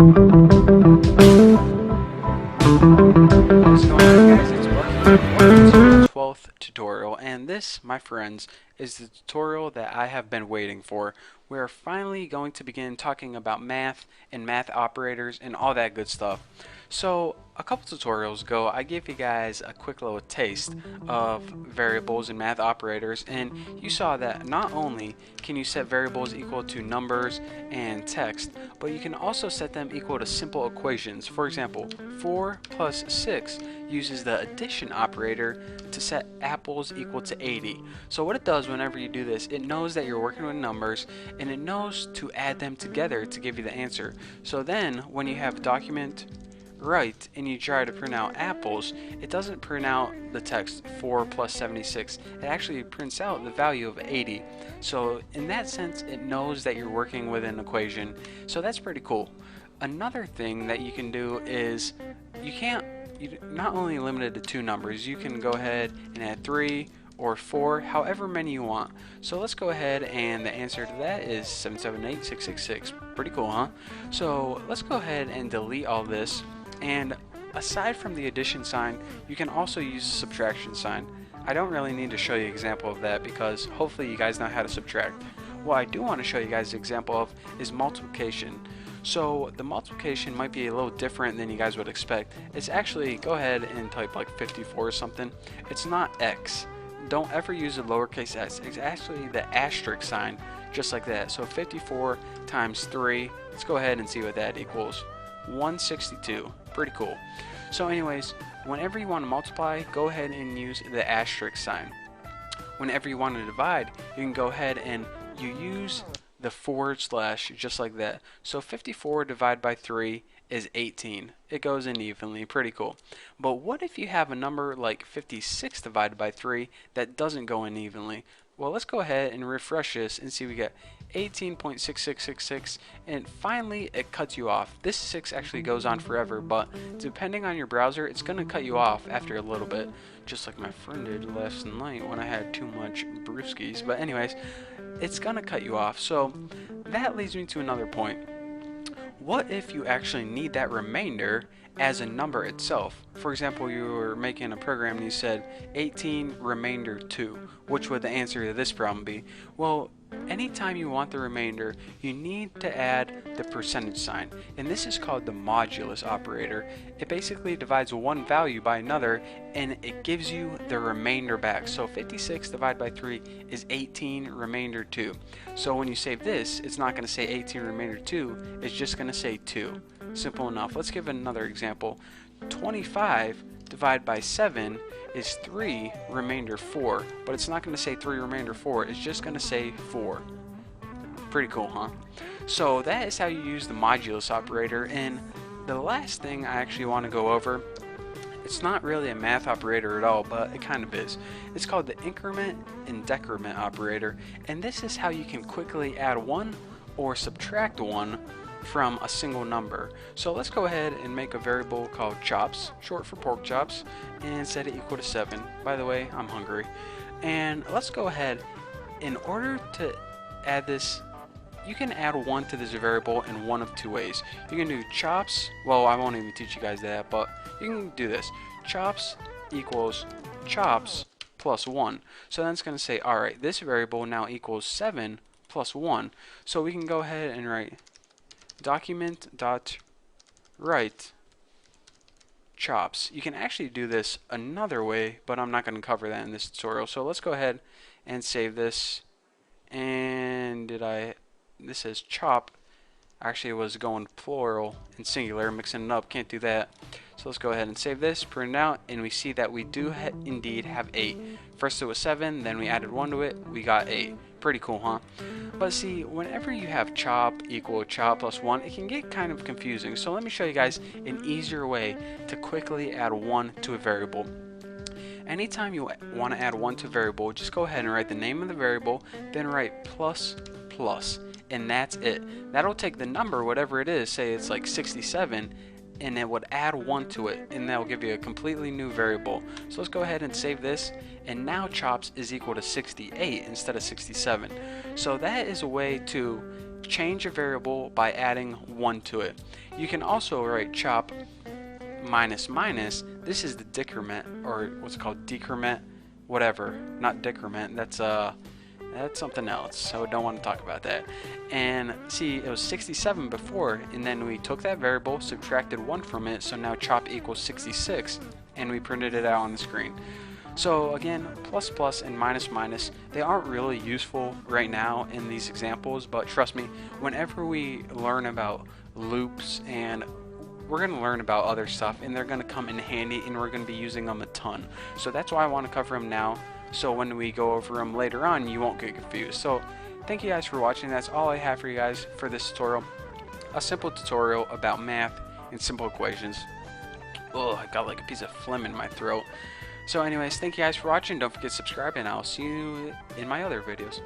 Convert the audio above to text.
What's going on, guys? It's Bucky. Welcome to the 12th tutorial, and this, my friends, is the tutorial that I have been waiting for. We're finally going to begin talking about math and math operators and all that good stuff. So, a couple tutorials ago, I gave you guys a quick little taste of variables and math operators, and you saw that not only can you set variables equal to numbers and text, but you can also set them equal to simple equations. For example, 4 plus 6 uses the addition operator to set apples equal to 80. So what it does whenever you do this, it knows that you're working with numbers and it knows to add them together to give you the answer. So then when you have document right and you try to print out apples, it doesn't print out the text 4 plus 76. It actually prints out the value of 80. So in that sense, it knows that you're working with an equation. So that's pretty cool. Another thing that you can do is you're not only limited to 2 numbers, you can go ahead and add 3 or 4, however many you want. So let's go ahead, and the answer to that is 778,666. Pretty cool, huh? So let's go ahead and delete all this. And aside from the addition sign, you can also use the subtraction sign. I don't really need to show you an example of that because hopefully you guys know how to subtract. What I do want to show you guys an example of is multiplication. So the multiplication might be a little different than you guys would expect. It's actually, go ahead and type like 54 or something. It's not x. Don't ever use a lowercase s. It's actually the asterisk sign, just like that. So 54 times 3, let's go ahead and see what that equals. 162. Pretty cool. So anyways, whenever you want to multiply, go ahead and use the asterisk sign. Whenever you want to divide, you can go ahead and you use the forward slash, just like that. So 54 divided by 3 is 18. It goes in evenly. Pretty cool. But what if you have a number like 56 divided by 3 that doesn't go in evenly? Well, let's go ahead and refresh this and see we get 18.6666, and finally it cuts you off. This 6 actually goes on forever, but depending on your browser, it's going to cut you off after a little bit, just like my friend did last night when I had too much brewskis. But anyways, it's going to cut you off. So that leads me to another point. What if you actually need that remainder as a number itself? For example, you were making a program and you said 18 remainder 2. Which would the answer to this problem be? Well, anytime you want the remainder, you need to add the percentage sign, and this is called the modulus operator. It basically divides one value by another and it gives you the remainder back. So 56 divided by 3 is 18 remainder 2. So when you save this, it's not going to say 18 remainder 2, it's just going to say 2. Simple enough. Let's give another example. 25 divided by 7 is 3 remainder 4, but it's not going to say 3 remainder 4, it's just going to say 4. Pretty cool, huh? So that is how you use the modulus operator. And the last thing I actually want to go over, it's not really a math operator at all, but it kind of is. It's called the increment and decrement operator, and this is how you can quickly add 1 or subtract 1 from a single number. So let's go ahead and make a variable called chops, short for pork chops, and set it equal to 7. By the way, I'm hungry. And let's go ahead, in order to add this, you can add 1 to this variable in one of 2 ways. You can do chops, well, I won't even teach you guys that, but you can do this. Chops equals chops plus 1. So then it's going to say, alright, this variable now equals 7 plus 1. So we can go ahead and write document.write chops. You can actually do this another way, but I'm not going to cover that in this tutorial. So let's go ahead and save this. And this says chop. Actually, it was going plural and singular, mixing it up. Can't do that. So let's go ahead and save this, print it out, and we see that we do indeed have 8. First it was 7, then we added 1 to it, we got 8. Pretty cool, huh? But see, whenever you have chop equal chop plus 1, it can get kind of confusing. So let me show you guys an easier way to quickly add 1 to a variable. Anytime you want to add 1 to a variable, just go ahead and write the name of the variable, then write plus plus, and that's it. That'll take the number, whatever it is, say it's like 67, and it would add 1 to it, and that will give you a completely new variable. So let's go ahead and save this, and now chops is equal to 68 instead of 67. So that is a way to change a variable by adding 1 to it. You can also write chop minus minus. This is the decrement, or what's called decrement, whatever. Not decrement, that's something else, so don't want to talk about that. And see, it was 67 before, and then we took that variable, subtracted 1 from it, so now chop equals 66, and we printed it out on the screen. So again, plus plus and minus minus, they aren't really useful right now in these examples, but trust me, whenever we learn about loops, and we're going to learn about other stuff, and they're going to come in handy, and we're going to be using them a ton. So that's why I want to cover them now, so when we go over them later on, you won't get confused. So thank you guys for watching. That's all I have for you guys for this tutorial. A simple tutorial about math and simple equations. Oh, I got like a piece of phlegm in my throat. So anyways, thank you guys for watching. Don't forget to subscribe, and I'll see you in my other videos.